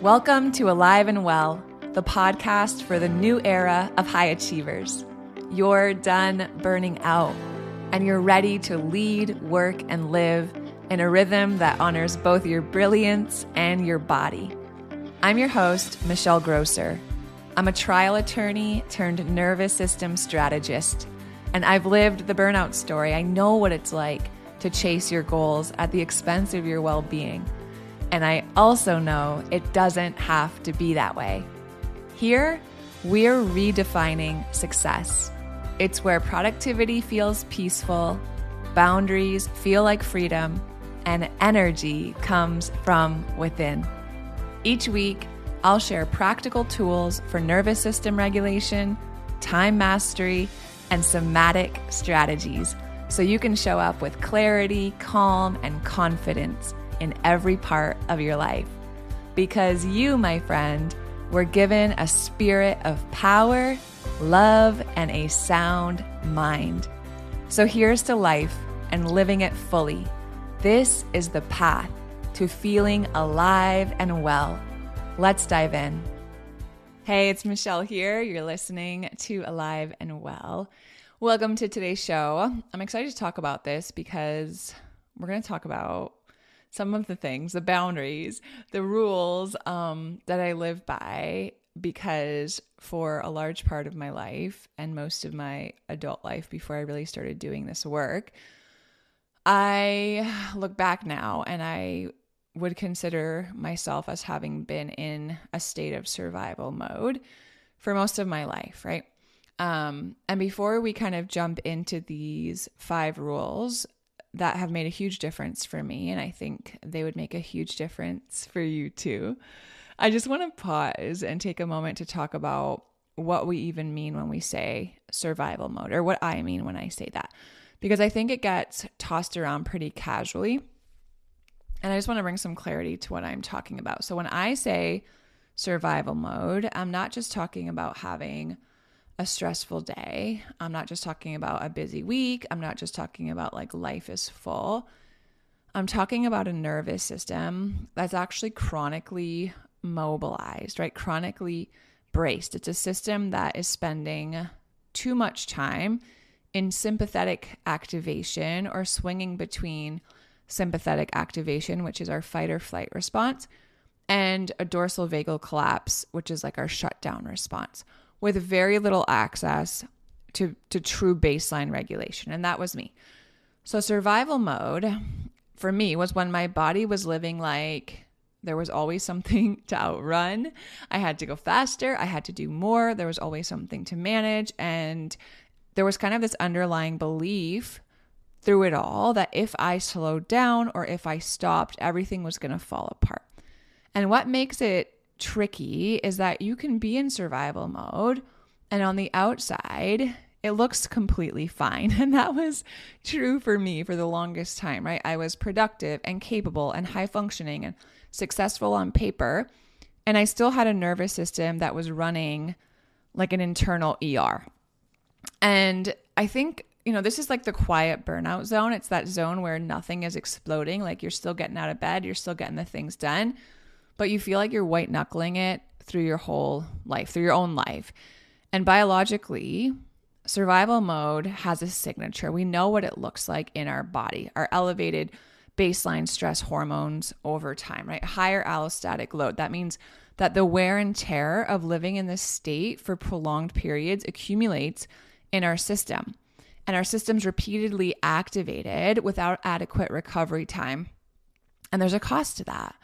Welcome to Alive and Well, the podcast for the new era of high achievers. You're done burning out, and you're ready to lead, work, and live in a rhythm that honors both your brilliance and your body. I'm your host, Michelle Grosser. I'm a trial attorney turned nervous system strategist, and I've lived the burnout story. I know what it's like to chase your goals at the expense of your well-being. And I also know it doesn't have to be that way. Here, we're redefining success. It's where productivity feels peaceful, boundaries feel like freedom, and energy comes from within. Each week, I'll share practical tools for nervous system regulation, time mastery, and somatic strategies so you can show up with clarity, calm, and confidence in every part of your life. Because you, my friend, were given a spirit of power, love, and a sound mind. So here's to life and living it fully. This is the path to feeling alive and well. Let's dive in. Hey, it's Michelle here. You're listening to Alive and Well. Welcome to today's show. I'm excited to talk about this because we're going to talk about some of the things, the boundaries, the rules that I live by, because for a large part of my life and most of my adult life before I really started doing this work, I look back now and I would consider myself as having been in a state of survival mode for most of my life, right? And before we kind of jump into these 5 rules that have made a huge difference for me, and I think they would make a huge difference for you too, I just want to pause and take a moment to talk about what we even mean when we say survival mode, or what I mean when I say that, because I think it gets tossed around pretty casually, and I just want to bring some clarity to what I'm talking about. So when I say survival mode, I'm not just talking about having a stressful day. I'm not just talking about a busy week. I'm not just talking about like life is full. I'm talking about a nervous system that's actually chronically mobilized, right? Chronically braced. It's a system that is spending too much time in sympathetic activation, or swinging between sympathetic activation, which is our fight or flight response, and a dorsal vagal collapse, which is like our shutdown response, with very little access to true baseline regulation. And that was me. So survival mode for me was when my body was living like there was always something to outrun. I had to go faster. I had to do more. There was always something to manage. And there was kind of this underlying belief through it all that if I slowed down or if I stopped, everything was going to fall apart. And what makes it tricky is that you can be in survival mode and on the outside it looks completely fine. And that was true for me for the longest time, right? I was productive and capable and high functioning and successful on paper, and I still had a nervous system that was running like an internal ER. And I think, this is like the quiet burnout zone. It's that zone where nothing is exploding, like you're still getting out of bed, you're still getting the things done, but you feel like you're white knuckling it through your whole life, through your own life. And biologically, survival mode has a signature. We know what it looks like in our body, our elevated baseline stress hormones over time, right? Higher allostatic load. That means that the wear and tear of living in this state for prolonged periods accumulates in our system. And our system's repeatedly activated without adequate recovery time. And there's a cost to that.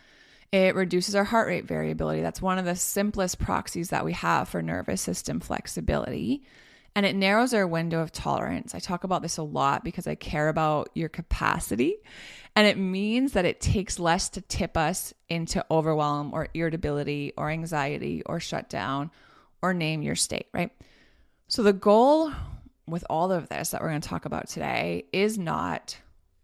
It reduces our heart rate variability. That's one of the simplest proxies that we have for nervous system flexibility. And it narrows our window of tolerance. I talk about this a lot because I care about your capacity. And it means that it takes less to tip us into overwhelm or irritability or anxiety or shutdown, or name your state, right? So the goal with all of this that we're going to talk about today is not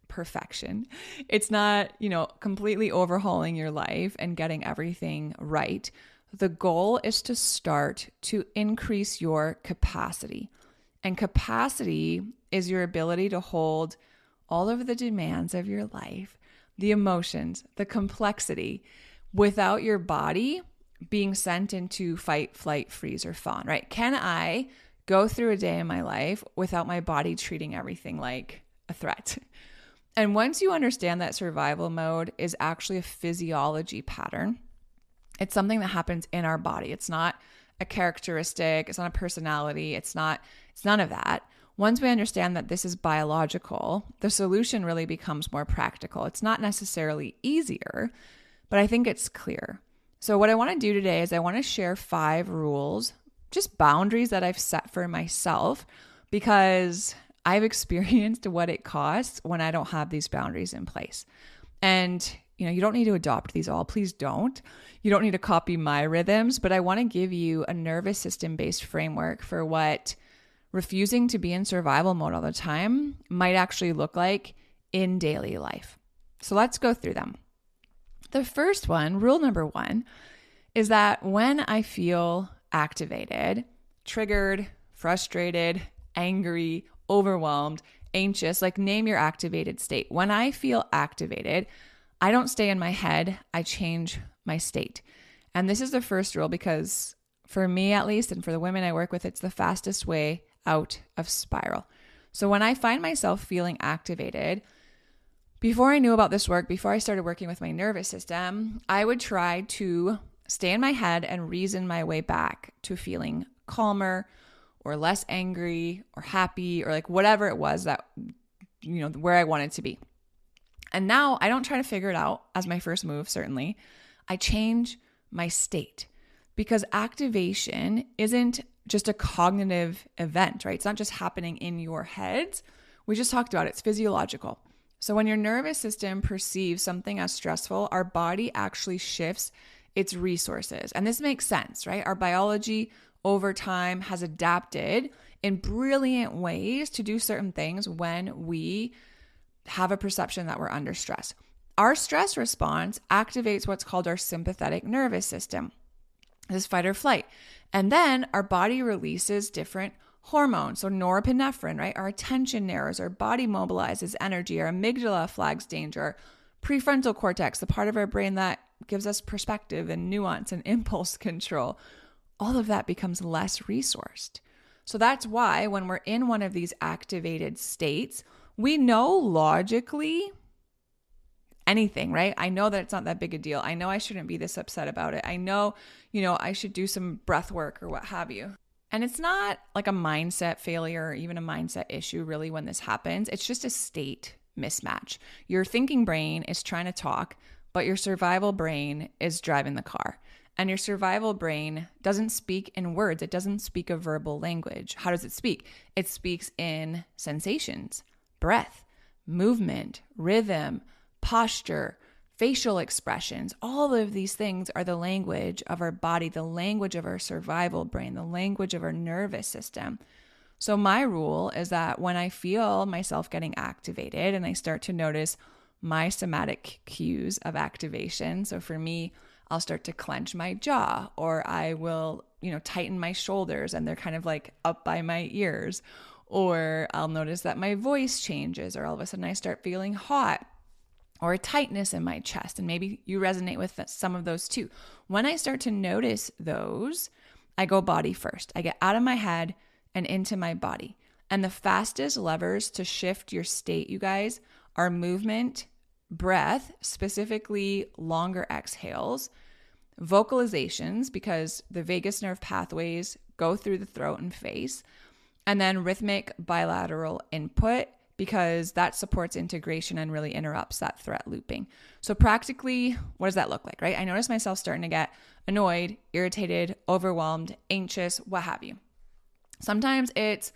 perfection. It's not, completely overhauling your life and getting everything right. The goal is to start to increase your capacity. And capacity is your ability to hold all of the demands of your life, the emotions, the complexity, without your body being sent into fight, flight, freeze, or fawn, right? Can I go through a day in my life without my body treating everything like a threat? And once you understand that survival mode is actually a physiology pattern, it's something that happens in our body. It's not a characteristic. It's not a personality. It's none of that. Once we understand that this is biological, the solution really becomes more practical. It's not necessarily easier, but I think it's clear. So what I want to do today is I want to share 5 rules, just boundaries that I've set for myself, because I've experienced what it costs when I don't have these boundaries in place. And you don't need to adopt these all. Please don't. You don't need to copy my rhythms, but I want to give you a nervous system-based framework for what refusing to be in survival mode all the time might actually look like in daily life. So let's go through them. The first one, rule number 1, is that when I feel activated, triggered, frustrated, angry, overwhelmed, anxious, like name your activated state. When I feel activated, I don't stay in my head, I change my state. And this is the first rule because for me at least, and for the women I work with, it's the fastest way out of spiral. So when I find myself feeling activated, before I knew about this work, before I started working with my nervous system, I would try to stay in my head and reason my way back to feeling calmer or less angry or happy or like whatever it was that, where I wanted to be. And now I don't try to figure it out as my first move, certainly. I change my state because activation isn't just a cognitive event, right? It's not just happening in your heads. We just talked about it. It's physiological. So when your nervous system perceives something as stressful, our body actually shifts its resources. And this makes sense, right? Our biology over time has adapted in brilliant ways to do certain things when we have a perception that we're under stress. Our stress response activates what's called our sympathetic nervous system. This is fight or flight. And then our body releases different hormones. So norepinephrine, right? Our attention narrows, our body mobilizes energy, our amygdala flags danger, prefrontal cortex, the part of our brain that gives us perspective and nuance and impulse control. All of that becomes less resourced. So that's why when we're in one of these activated states, we know logically anything, right? I know that it's not that big a deal. I know I shouldn't be this upset about it. I know, I should do some breath work or what have you. And it's not like a mindset failure or even a mindset issue really when this happens. It's just a state mismatch. Your thinking brain is trying to talk, but your survival brain is driving the car. And your survival brain doesn't speak in words. It doesn't speak a verbal language. How does it speak? It speaks in sensations, breath, movement, rhythm, posture, facial expressions. All of these things are the language of our body, the language of our survival brain, the language of our nervous system. So my rule is that when I feel myself getting activated and I start to notice my somatic cues of activation, so for me, I'll start to clench my jaw, or I will, tighten my shoulders and they're kind of like up by my ears, or I'll notice that my voice changes, or all of a sudden I start feeling hot, or a tightness in my chest. And maybe you resonate with some of those too. When I start to notice those, I go body first. I get out of my head and into my body. And the fastest levers to shift your state, you guys, are movement, breath, specifically longer exhales, vocalizations, because the vagus nerve pathways go through the throat and face, and then rhythmic bilateral input, because that supports integration and really interrupts that threat looping. So practically, what does that look like, right? I notice myself starting to get annoyed, irritated, overwhelmed, anxious, what have you. Sometimes it's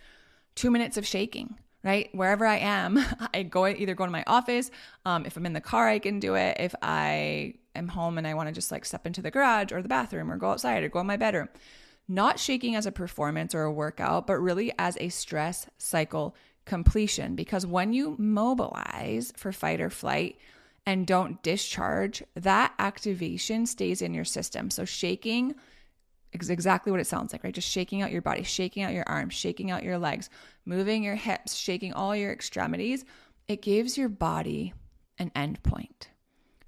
2 minutes of shaking, right? Wherever I am, I either go to my office. If I'm in the car, I can do it. If I am home and I want to just like step into the garage or the bathroom or go outside or go in my bedroom. Not shaking as a performance or a workout, but really as a stress cycle completion. Because when you mobilize for fight or flight and don't discharge, that activation stays in your system. So shaking is exactly what it sounds like, right? Just shaking out your body, shaking out your arms, shaking out your legs, moving your hips, shaking all your extremities. It gives your body an end point.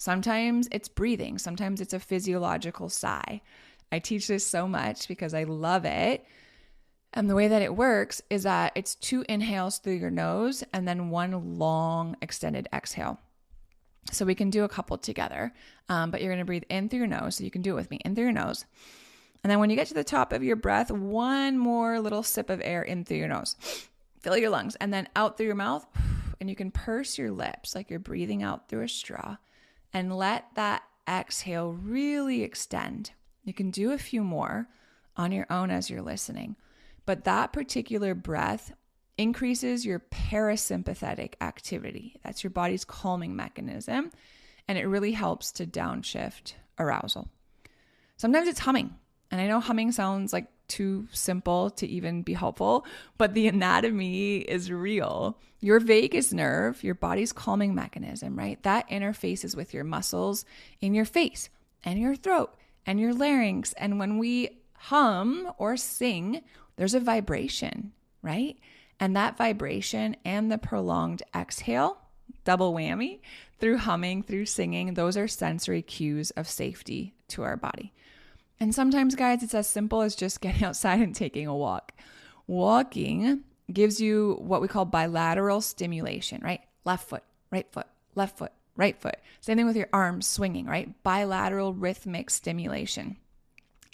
Sometimes it's breathing. Sometimes it's a physiological sigh. I teach this so much because I love it. And the way that it works is that it's 2 inhales through your nose and then 1 long extended exhale. So we can do a couple together, but you're going to breathe in through your nose. So you can do it with me, in through your nose. And then when you get to the top of your breath, 1 more little sip of air in through your nose. Fill your lungs and then out through your mouth. And you can purse your lips like you're breathing out through a straw and let that exhale really extend. You can do a few more on your own as you're listening. But that particular breath increases your parasympathetic activity. That's your body's calming mechanism, and it really helps to downshift arousal. Sometimes it's humming, and I know humming sounds like too simple to even be helpful, but the anatomy is real. Your vagus nerve, your body's calming mechanism, right? That interfaces with your muscles in your face and your throat and your larynx. And when we hum or sing, there's a vibration, right? And that vibration and the prolonged exhale, double whammy, through humming, through singing, those are sensory cues of safety to our body. And sometimes, guys, it's as simple as just getting outside and taking a walk. Walking gives you what we call bilateral stimulation, right? Left foot, right foot, left foot, right foot. Same thing with your arms swinging, right? Bilateral rhythmic stimulation.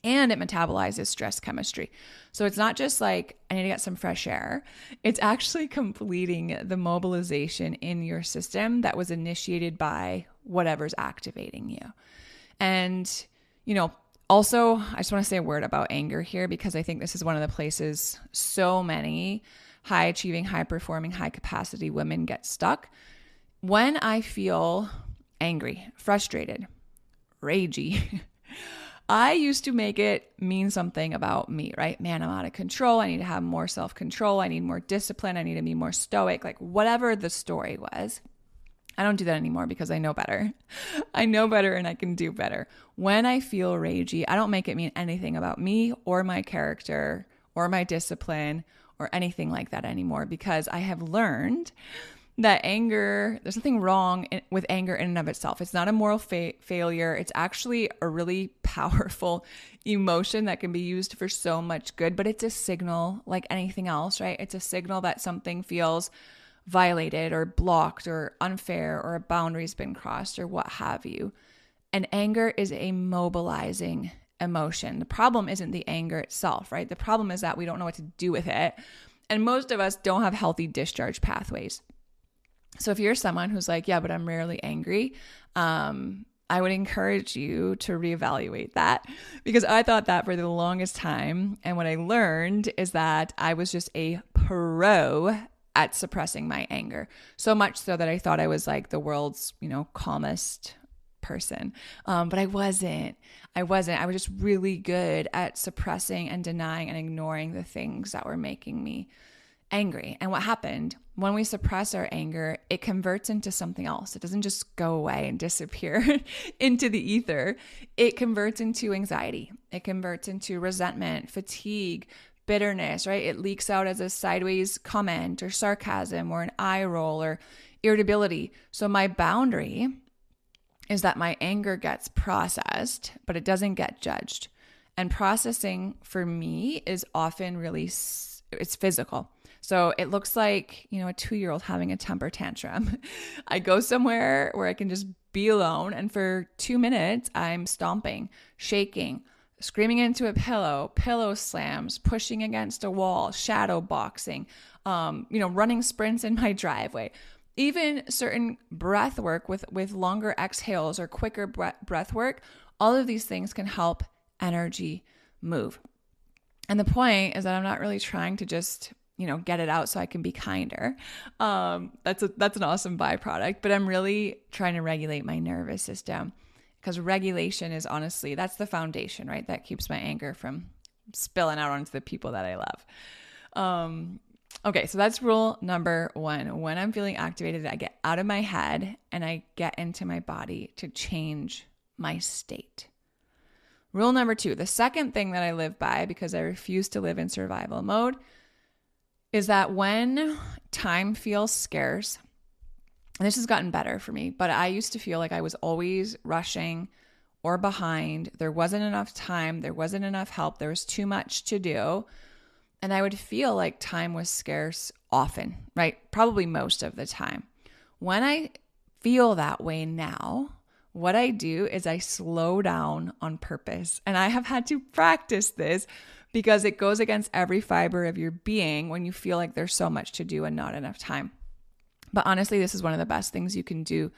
And it metabolizes stress chemistry. So it's not just like, I need to get some fresh air. It's actually completing the mobilization in your system that was initiated by whatever's activating you. And, also, I just want to say a word about anger here, because I think this is one of the places so many high achieving, high performing, high capacity women get stuck. When I feel angry, frustrated, ragey, I used to make it mean something about me, right? Man, I'm out of control. I need to have more self-control. I need more discipline. I need to be more stoic, like whatever the story was. I don't do that anymore because I know better. I know better and I can do better. When I feel ragey, I don't make it mean anything about me or my character or my discipline or anything like that anymore, because I have learned that anger, there's nothing wrong with anger in and of itself. It's not a moral failure. It's actually a really powerful emotion that can be used for so much good, but it's a signal like anything else, right? It's a signal that something feels violated or blocked or unfair or a boundary's been crossed or what have you. And anger is a mobilizing emotion. The problem isn't the anger itself, right? The problem is that we don't know what to do with it. And most of us don't have healthy discharge pathways. So if you're someone who's like, yeah, but I'm rarely angry, I would encourage you to reevaluate that, because I thought that for the longest time. And what I learned is that I was just a pro at suppressing my anger. So much so that I thought I was like the world's, calmest person. But I wasn't. I was just really good at suppressing and denying and ignoring the things that were making me angry. And what happened when we suppress our anger, it converts into something else. It doesn't just go away and disappear into the ether. It converts into anxiety. It converts into resentment, fatigue, bitterness, right? It leaks out as a sideways comment or sarcasm or an eye roll or irritability. So my boundary is that my anger gets processed, but it doesn't get judged. And processing for me is often really, it's physical. So it looks like, a 2-year-old having a temper tantrum. I go somewhere where I can just be alone. And for 2 minutes, I'm stomping, shaking, screaming into a pillow slams, pushing against a wall, shadow boxing, running sprints in my driveway. Even certain breath work with longer exhales or quicker breath work, all of these things can help energy move. And the point is that I'm not really trying to just, get it out so I can be kinder. That's an awesome byproduct, but I'm really trying to regulate my nervous system, because regulation is honestly, that's the foundation, right? That keeps my anger from spilling out onto the people that I love. Okay, so that's rule number 1. When I'm feeling activated, I get out of my head and I get into my body to change my state. Rule number 2, the second thing that I live by, because I refuse to live in survival mode, is that when time feels scarce And this has gotten better for me, but I used to feel like I was always rushing or behind. There wasn't enough time. There wasn't enough help. There was too much to do. And I would feel like time was scarce often, right? Probably most of the time. When I feel that way now, what I do is I slow down on purpose. And I have had to practice this because it goes against every fiber of your being when you feel like there's so much to do and not enough time. But honestly, this is one of the best things you can do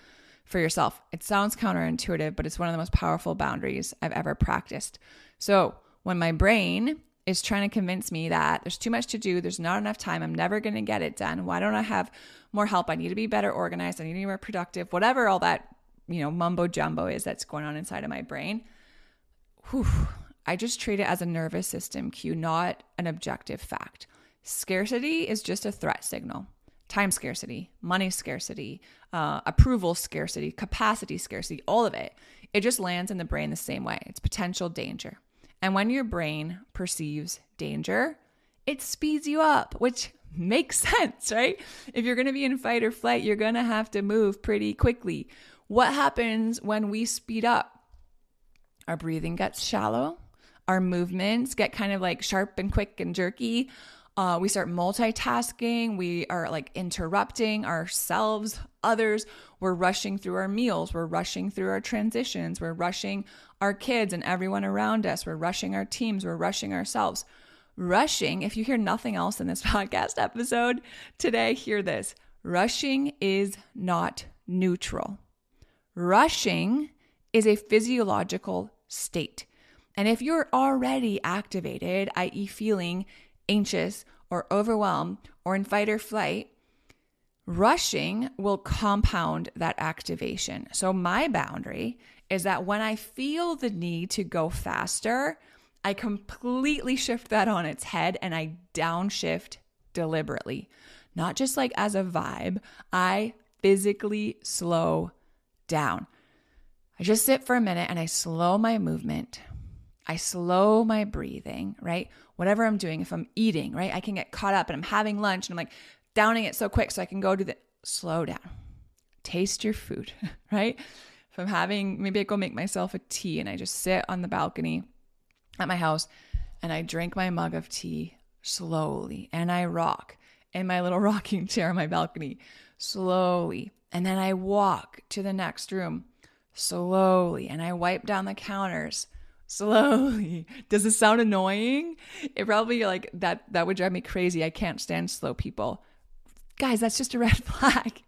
for yourself. It sounds counterintuitive, but it's one of the most powerful boundaries I've ever practiced. So when my brain is trying to convince me that there's too much to do, there's not enough time, I'm never going to get it done, why don't I have more help? I need to be better organized, I need to be more productive, whatever all that, mumbo jumbo is that's going on inside of my brain. I just treat it as a nervous system cue, not an objective fact. Scarcity is just a threat signal. Time scarcity, money scarcity, approval scarcity, capacity scarcity, all of it. It just lands in the brain the same way. It's potential danger. And when your brain perceives danger, it speeds you up, which makes sense, right? If you're going to be in fight or flight, you're going to have to move pretty quickly. What happens when we speed up? Our breathing gets shallow. Our movements get kind of like sharp and quick and jerky. We start multitasking. We are like interrupting ourselves, others. We're rushing through our meals. We're rushing through our transitions. We're rushing our kids and everyone around us. We're rushing our teams. We're rushing ourselves. Rushing, if you hear nothing else in this podcast episode today, hear this. Rushing is not neutral. Rushing is a physiological state. And if you're already activated, i.e. feeling anxious or overwhelmed or in fight or flight, rushing will compound that activation. So my boundary is that when I feel the need to go faster, I completely shift that on its head and I downshift deliberately. Not just like as a vibe, I physically slow down. I just sit for a minute and I slow my movement. I slow my breathing, right? Whatever I'm doing, if I'm eating, right? I can get caught up and I'm having lunch and I'm like downing it so quick so I can go to slow down. Taste your food, right? If I'm having, maybe I go make myself a tea and I just sit on the balcony at my house and I drink my mug of tea slowly and I rock in my little rocking chair on my balcony slowly. And then I walk to the next room slowly and I wipe down the counters slowly. Does it sound annoying? It probably like that would drive me crazy. I can't stand slow people. Guys, that's just a red flag.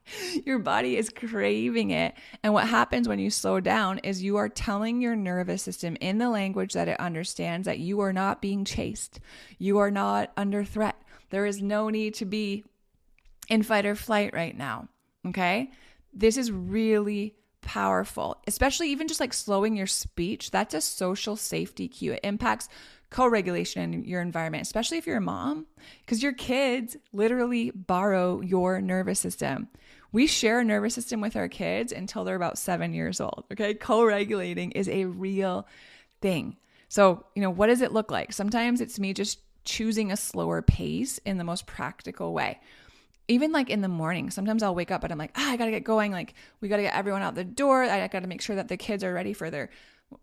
Your body is craving it. And what happens when you slow down is you are telling your nervous system in the language that it understands that you are not being chased. You are not under threat. There is no need to be in fight or flight right now. Okay? This is really powerful, especially even just like slowing your speech. That's a social safety cue. It impacts co-regulation in your environment, especially if you're a mom, because your kids literally borrow your nervous system. We share a nervous system with our kids until they're about 7 years old. Okay. Co-regulating is a real thing. So, what does it look like? Sometimes it's me just choosing a slower pace in the most practical way. Even like in the morning, sometimes I'll wake up and I'm like, I got to get going. Like we got to get everyone out the door. I got to make sure that the kids are ready for their,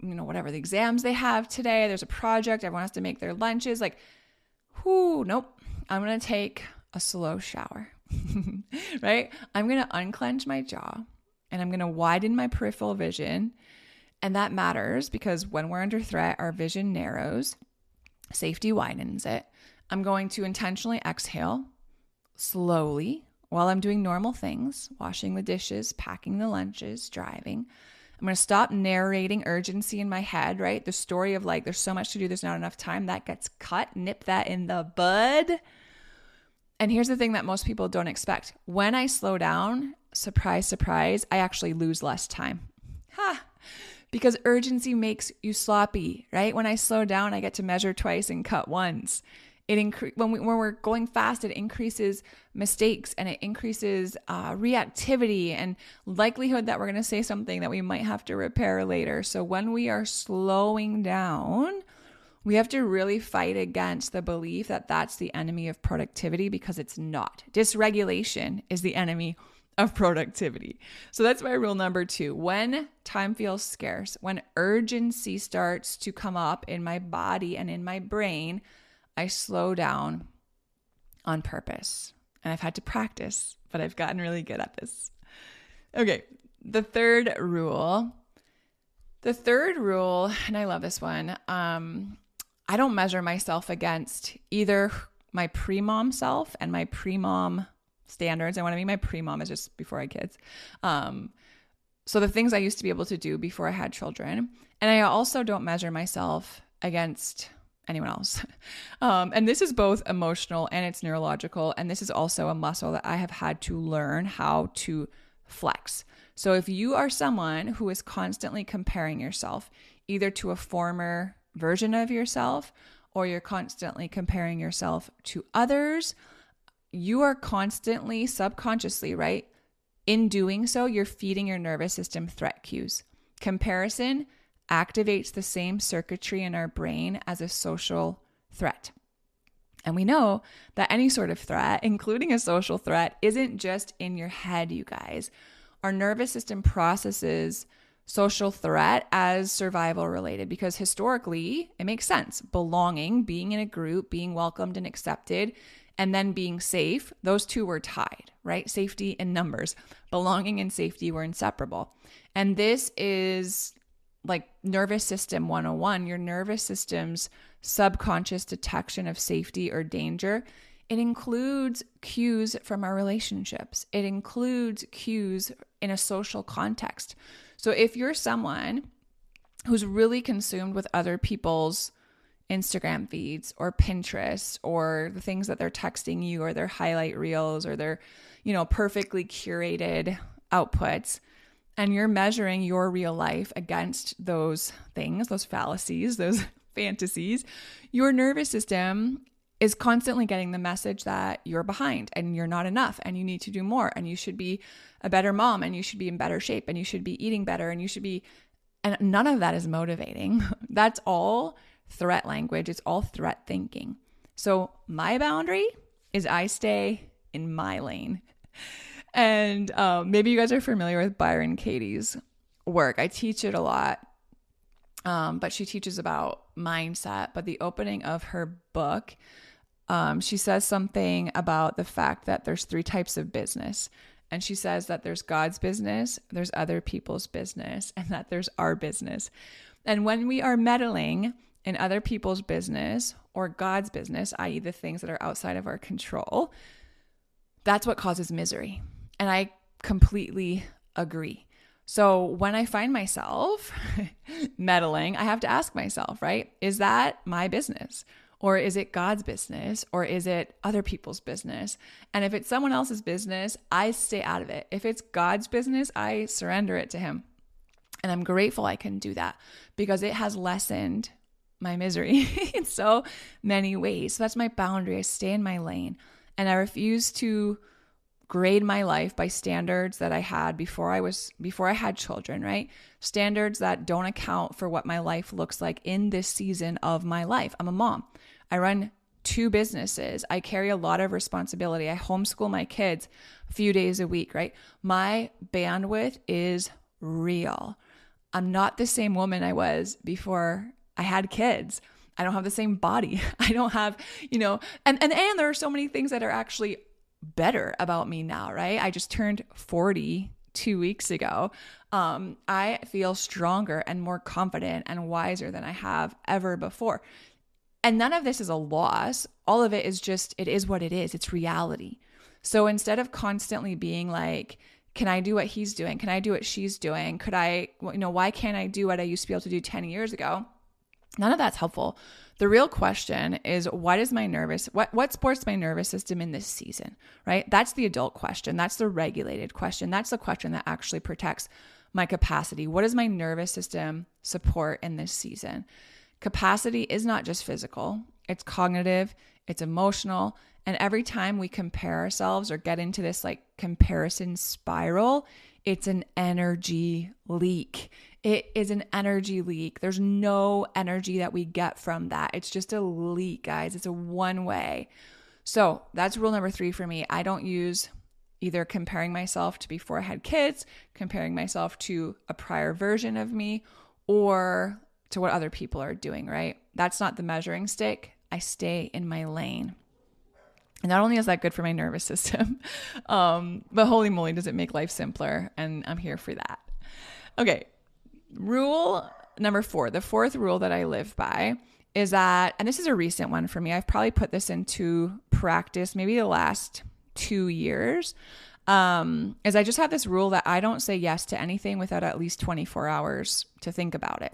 whatever the exams they have today. There's a project. Everyone has to make their lunches. Like, nope. I'm going to take a slow shower, right? I'm going to unclench my jaw and I'm going to widen my peripheral vision. And that matters because when we're under threat, our vision narrows, safety widens it. I'm going to intentionally exhale slowly while I'm doing normal things, washing the dishes, packing the lunches, driving. I'm going to stop narrating urgency in my head, right? The story of like, there's so much to do, there's not enough time. That gets cut, nip that in the bud. And here's the thing that most people don't expect. When I slow down, surprise, surprise, I actually lose less time. Because urgency makes you sloppy, right? When I slow down, I get to measure twice and cut once. When we're going fast, it increases mistakes and it increases reactivity and likelihood that we're going to say something that we might have to repair later. So when we are slowing down, we have to really fight against the belief that that's the enemy of productivity, because it's not. Dysregulation is the enemy of productivity. So that's my rule number 2. When time feels scarce, when urgency starts to come up in my body and in my brain, I slow down on purpose. And I've had to practice, but I've gotten really good at this. Okay, the third rule, and I love this one. I don't measure myself against either my pre-mom self and my pre-mom standards. And what I mean by pre-mom is just before I had kids. So the things I used to be able to do before I had children. And I also don't measure myself against anyone else. And this is both emotional and it's neurological. And this is also a muscle that I have had to learn how to flex. So if you are someone who is constantly comparing yourself either to a former version of yourself or you're constantly comparing yourself to others, you are constantly subconsciously, right? In doing so, you're feeding your nervous system threat cues. Comparison activates the same circuitry in our brain as a social threat. And we know that any sort of threat, including a social threat, isn't just in your head, you guys. Our nervous system processes social threat as survival related because historically it makes sense. Belonging, being in a group, being welcomed and accepted, and then being safe, those two were tied, right? Safety in numbers. Belonging and safety were inseparable. And this is like nervous system 101, your nervous system's subconscious detection of safety or danger. It includes cues from our relationships. It includes cues in a social context. So if you're someone who's really consumed with other people's Instagram feeds or Pinterest or the things that they're texting you or their highlight reels or their, perfectly curated outputs, and you're measuring your real life against those things, those fallacies, those fantasies, your nervous system is constantly getting the message that you're behind and you're not enough and you need to do more and you should be a better mom and you should be in better shape and you should be eating better and you should be, and none of that is motivating. That's all threat language. It's all threat thinking. So my boundary is I stay in my lane. And maybe you guys are familiar with Byron Katie's work. I teach it a lot, but she teaches about mindset. But the opening of her book, she says something about the fact that there's 3 types of business. And she says that there's God's business, there's other people's business, and that there's our business. And when we are meddling in other people's business or God's business, i.e. the things that are outside of our control, that's what causes misery. And I completely agree. So when I find myself meddling, I have to ask myself, right? Is that my business? Or is it God's business? Or is it other people's business? And if it's someone else's business, I stay out of it. If it's God's business, I surrender it to Him. And I'm grateful I can do that because it has lessened my misery in so many ways. So that's my boundary. I stay in my lane and I refuse to grade my life by standards that I had before I had children, right? Standards that don't account for what my life looks like in this season of my life. I'm a mom. I run 2 businesses. I carry a lot of responsibility. I homeschool my kids a few days a week, right? My bandwidth is real. I'm not the same woman I was before I had kids. I don't have the same body. I don't have, and there are so many things that are actually better about me now, right? I just turned 40 2 weeks ago. I feel stronger and more confident and wiser than I have ever before. And none of this is a loss. All of it is just, it is what it is. It's reality. So instead of constantly being like, can I do what he's doing? Can I do what she's doing? Why can't I do what I used to be able to do 10 years ago? None of that's helpful. The real question is, what supports my nervous system in this season, right? That's the adult question. That's the regulated question. That's the question that actually protects my capacity. What does my nervous system support in this season? Capacity is not just physical. It's cognitive, it's emotional. And every time we compare ourselves or get into this like comparison spiral, it's an energy leak. It is an energy leak. There's no energy that we get from that. It's just a leak, guys. It's a one way. So that's rule number 3 for me. I don't use either comparing myself to before I had kids, comparing myself to a prior version of me, or to what other people are doing, right? That's not the measuring stick. I stay in my lane. And not only is that good for my nervous system, but holy moly, does it make life simpler. And I'm here for that. Okay. Rule number 4, the fourth rule that I live by is that, and this is a recent one for me, I've probably put this into practice maybe the last 2 years, is I just have this rule that I don't say yes to anything without at least 24 hours to think about it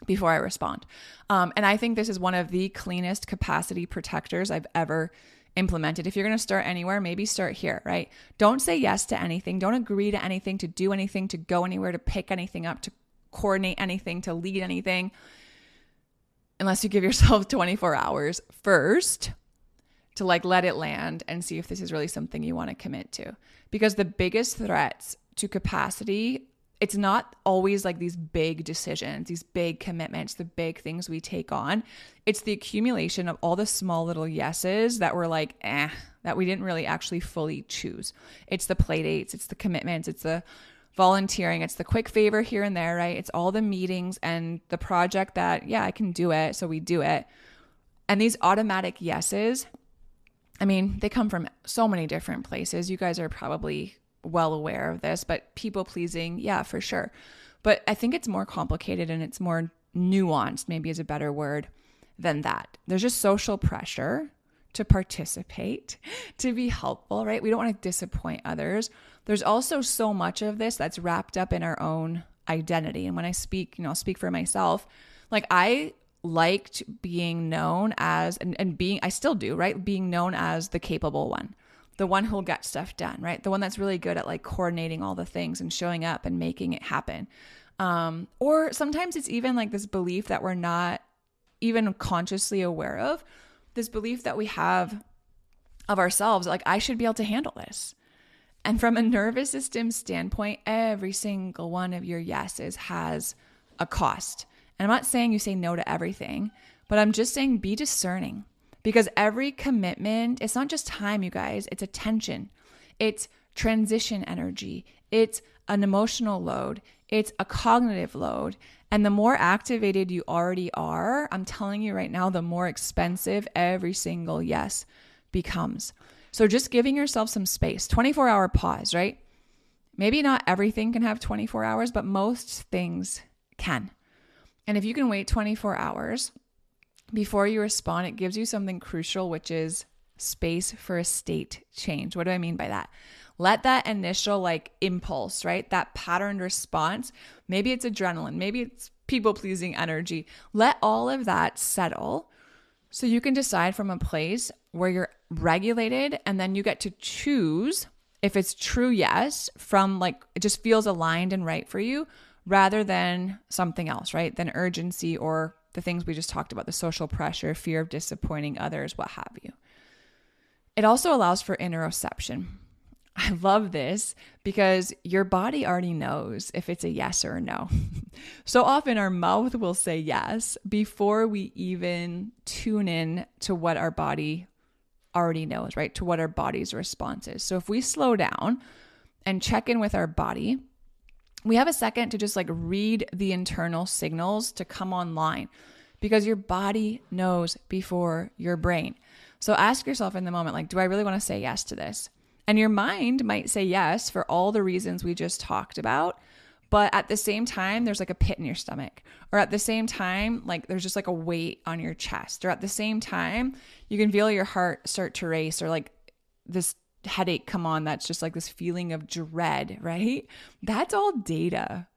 before I respond. And I think this is one of the cleanest capacity protectors I've ever implemented. If you're going to start anywhere, maybe start here, right? Don't say yes to anything. Don't agree to anything, to do anything, to go anywhere, to pick anything up, to coordinate anything, to lead anything, unless you give yourself 24 hours first to like let it land and see if this is really something you want to commit to. Because the biggest threats to capacity, it's not always like these big decisions, these big commitments, the big things we take on. It's the accumulation of all the small little yeses that were like, that we didn't really actually fully choose. It's the play dates, it's the commitments, it's the volunteering, it's the quick favor here and there, right? It's all the meetings and the project that, yeah, I can do it, so we do it. And these automatic yeses, I mean, they come from so many different places. You guys are probably well aware of this, but people pleasing, yeah, for sure. But I think it's more complicated and it's more nuanced, maybe is a better word than that. There's just social pressure to participate, to be helpful, right? We don't want to disappoint others. There's also so much of this that's wrapped up in our own identity. And when I speak, I'll speak for myself. Like I liked being known as, and being, I still do, right? Being known as the capable one, the one who'll get stuff done, right? The one that's really good at like coordinating all the things and showing up and making it happen. Or sometimes it's even like this belief that we're not even consciously aware of, this belief that we have of ourselves, like I should be able to handle this. And from a nervous system standpoint, every single one of your yeses has a cost. And I'm not saying you say no to everything, but I'm just saying be discerning, because every commitment, it's not just time, you guys, it's attention, it's transition energy, it's an emotional load, it's a cognitive load. And the more activated you already are, I'm telling you right now, the more expensive every single yes becomes. So just giving yourself some space, 24-hour pause, right? Maybe not everything can have 24 hours, but most things can. And if you can wait 24 hours before you respond, it gives you something crucial, which is space for a state change. What do I mean by that? Let that initial like impulse, right? That patterned response, maybe it's adrenaline, maybe it's people-pleasing energy. Let all of that settle so you can decide from a place where you're regulated, and then you get to choose if it's true yes from like, it just feels aligned and right for you, rather than something else, right? Than urgency or the things we just talked about, the social pressure, fear of disappointing others, what have you. It also allows for interoception. I love this because your body already knows if it's a yes or a no. So often our mouth will say yes before we even tune in to what our body already knows, right? To what our body's response is. So if we slow down and check in with our body, we have a second to just like read the internal signals to come online, because your body knows before your brain. So ask yourself in the moment, like, do I really want to say yes to this? And your mind might say yes for all the reasons we just talked about. But at the same time, there's like a pit in your stomach, or at the same time, like there's just like a weight on your chest, or at the same time, you can feel your heart start to race, or like this headache come on. That's just like this feeling of dread, right? That's all data.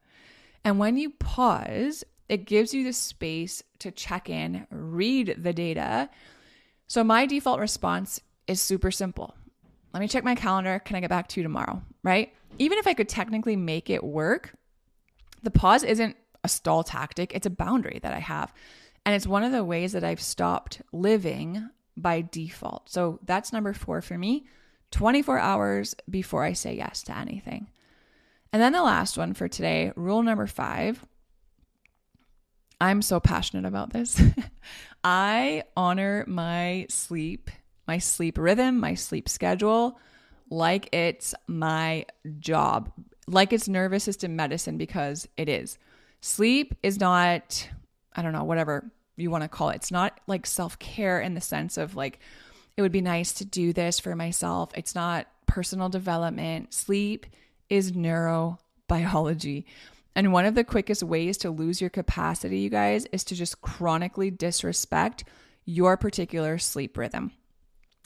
And when you pause, it gives you the space to check in, read the data. So my default response is super simple. Let me check my calendar. Can I get back to you tomorrow? Right? Even if I could technically make it work, the pause isn't a stall tactic. It's a boundary that I have. And it's one of the ways that I've stopped living by default. So that's number 4 for me, 24 hours before I say yes to anything. And then the last one for today, rule number 5. I'm so passionate about this. I honor my sleep rhythm, my sleep schedule, like it's my job, like it's nervous system medicine, because it is. Sleep is not, I don't know, whatever you want to call it. It's not like self-care in the sense of like, it would be nice to do this for myself. It's not personal development. Sleep is neurobiology. And one of the quickest ways to lose your capacity, you guys, is to just chronically disrespect your particular sleep rhythm.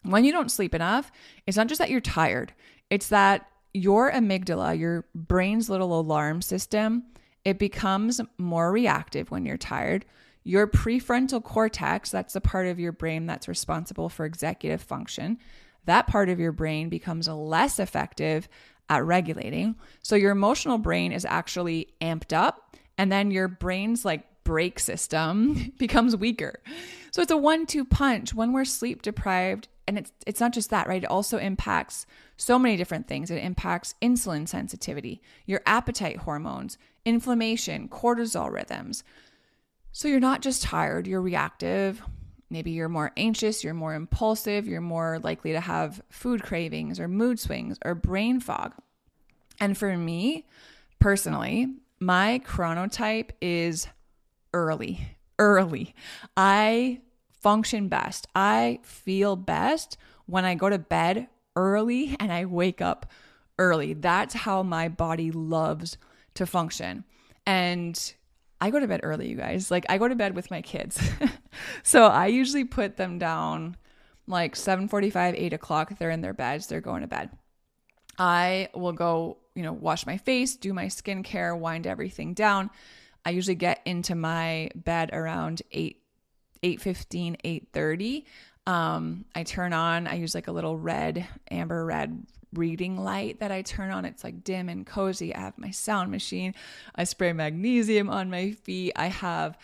When you don't sleep enough, it's not just that you're tired. It's that your amygdala, your brain's little alarm system, it becomes more reactive when you're tired. Your prefrontal cortex, that's the part of your brain that's responsible for executive function, that part of your brain becomes less effective at regulating. So your emotional brain is actually amped up, and then your brain's like brake system becomes weaker. So it's a 1-2 punch when we're sleep deprived. And it's not just that, right? It also impacts so many different things. It impacts insulin sensitivity, your appetite hormones, inflammation, cortisol rhythms. So you're not just tired, you're reactive. Maybe you're more anxious, you're more impulsive, you're more likely to have food cravings or mood swings or brain fog. And for me, personally, my chronotype is early. I function best. I feel best when I go to bed early and I wake up early. That's how my body loves to function. And I go to bed early, you guys. Like, I go to bed with my kids. So I usually put them down like 7:45, 8 o'clock. They're in their beds. They're going to bed. I will go, wash my face, do my skincare, wind everything down. I usually get into my bed around 8:15, 8:30. I turn on, I use like a little amber red reading light that I turn on. It's like dim and cozy. I have my sound machine. I spray magnesium on my feet. I have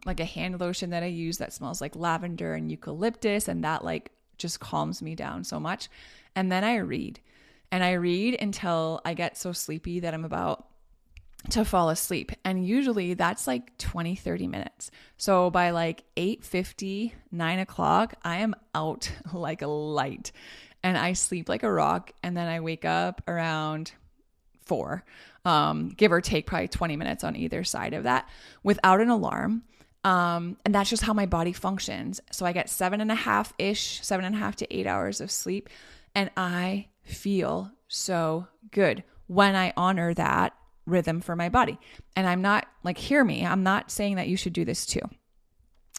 like a hand lotion that I use that smells like lavender and eucalyptus, and that like just calms me down so much. And then I read. And I read until I get so sleepy that I'm about to fall asleep. And usually that's like 20, 30 minutes. So by like 8:50, 9 o'clock, I am out like a light and I sleep like a rock. And then I wake up around 4, give or take probably 20 minutes on either side of that without an alarm. And that's just how my body functions. So I get 7.5 to 8 hours of sleep, and I feel so good when I honor that rhythm for my body. And I'm not like, hear me, I'm not saying that you should do this too.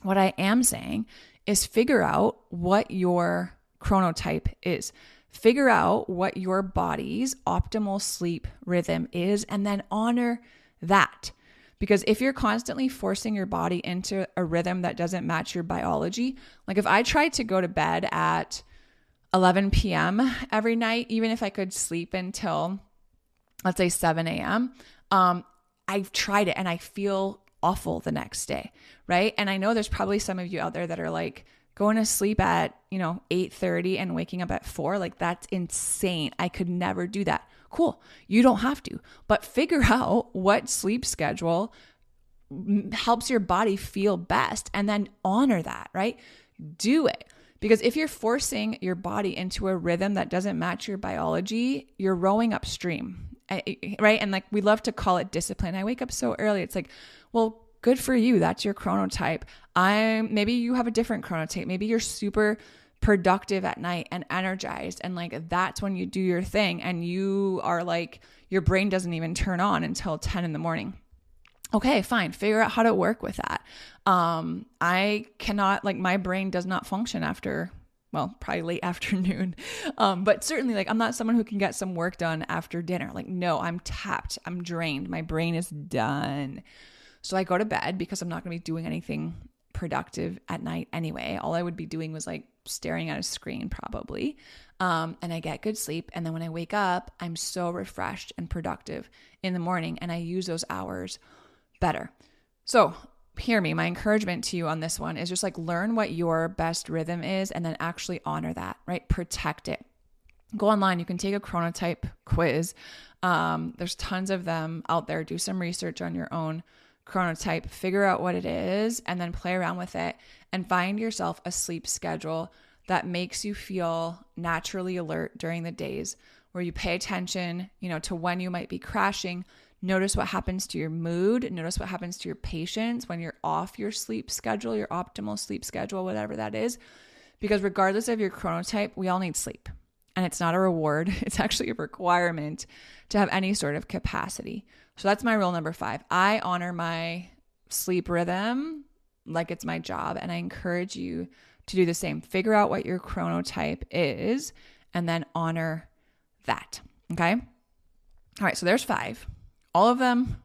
What I am saying is figure out what your chronotype is. Figure out what your body's optimal sleep rhythm is, and then honor that. Because if you're constantly forcing your body into a rhythm that doesn't match your biology, like if I tried to go to bed at 11 p.m. every night, even if I could sleep until, let's say 7 a.m., I've tried it and I feel awful the next day, right? And I know there's probably some of you out there that are like going to sleep at, 8:30 and waking up at 4. Like, that's insane. I could never do that. Cool. You don't have to, but figure out what sleep schedule helps your body feel best and then honor that, right? Do it. Because if you're forcing your body into a rhythm that doesn't match your biology, you're rowing upstream, right? And like, we love to call it discipline. I wake up so early. It's like, well, good for you. That's your chronotype. Maybe you have a different chronotype. Maybe you're super productive at night and energized. And like, that's when you do your thing. And you are like, your brain doesn't even turn on until 10 in the morning. Okay, fine. Figure out how to work with that. I cannot, like, my brain does not function after, well, probably late afternoon. But certainly, like, I'm not someone who can get some work done after dinner. Like, no, I'm tapped. I'm drained. My brain is done. So I go to bed because I'm not going to be doing anything productive at night anyway. All I would be doing was like staring at a screen probably. And I get good sleep. And then when I wake up, I'm so refreshed and productive in the morning, and I use those hours better. So hear me, my encouragement to you on this one is just like, learn what your best rhythm is and then actually honor that, right? Protect it. Go online. You can take a chronotype quiz. There's tons of them out there. Do some research on your own chronotype, figure out what it is, and then play around with it and find yourself a sleep schedule that makes you feel naturally alert during the days, where you pay attention, to when you might be crashing. Notice what happens to your mood. Notice what happens to your patience when you're off your sleep schedule, your optimal sleep schedule, whatever that is. Because regardless of your chronotype, we all need sleep. And it's not a reward. It's actually a requirement to have any sort of capacity. So that's my rule number 5. I honor my sleep rhythm like it's my job. And I encourage you to do the same. Figure out what your chronotype is and then honor that. Okay. All right. So there's 5. All of them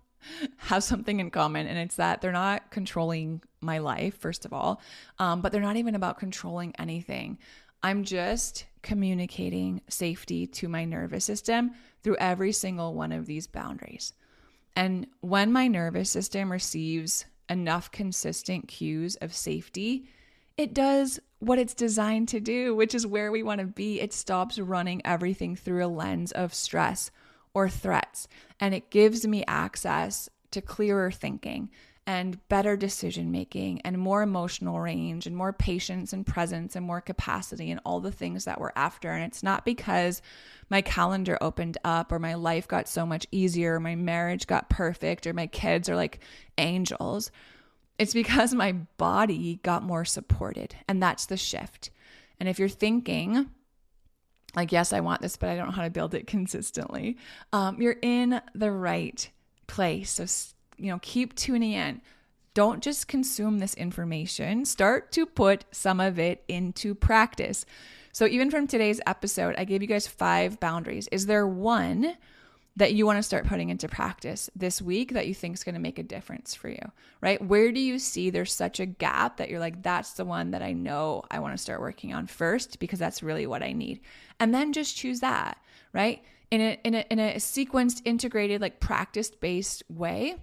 have something in common, and it's that they're not controlling my life, first of all, but they're not even about controlling anything. I'm just communicating safety to my nervous system through every single one of these boundaries. And when my nervous system receives enough consistent cues of safety, it does what it's designed to do, which is where we want to be. It stops running everything through a lens of stress or threats, and it gives me access to clearer thinking and better decision making and more emotional range and more patience and presence and more capacity and all the things that we're after. And it's not because my calendar opened up or my life got so much easier, or my marriage got perfect, or my kids are like angels. It's because my body got more supported, and that's the shift. And if you're thinking like, yes, I want this, but I don't know how to build it consistently, you're in the right place. So keep tuning in. Don't just consume this information. Start to put some of it into practice. So even from today's episode, I gave you guys 5 boundaries. Is there one that you want to start putting into practice this week that you think is going to make a difference for you, right? Where do you see there's such a gap that you're like, that's the one that I know I want to start working on first, because that's really what I need. And then just choose that, right? In a sequenced, integrated, like practice-based way,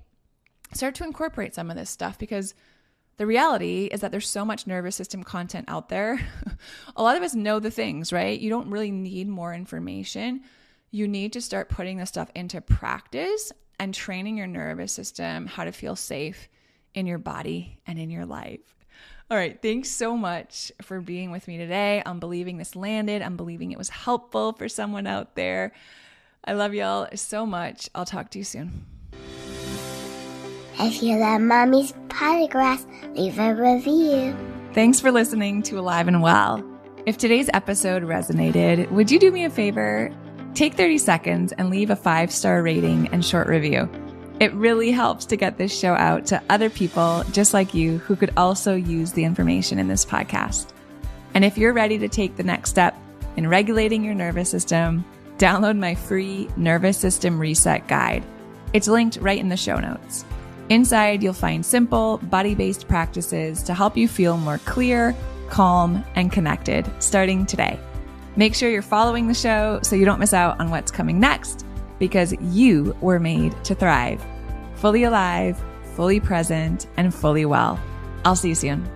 start to incorporate some of this stuff, because the reality is that there's so much nervous system content out there. A lot of us know the things, right? You don't really need more information. You need to start putting this stuff into practice and training your nervous system how to feel safe in your body and in your life. All right. Thanks so much for being with me today. I'm believing this landed. I'm believing it was helpful for someone out there. I love y'all so much. I'll talk to you soon. If you love Mommy's Podcast, leave a review. Thanks for listening to Alive and Well. If today's episode resonated, would you do me a favor? Take 30 seconds and leave a 5-star rating and short review. It really helps to get this show out to other people just like you who could also use the information in this podcast. And if you're ready to take the next step in regulating your nervous system, download my free Nervous System Reset Guide. It's linked right in the show notes. Inside, you'll find simple, body-based practices to help you feel more clear, calm, and connected starting today. Make sure you're following the show so you don't miss out on what's coming next, because you were made to thrive. Fully alive, fully present, and fully well. I'll see you soon.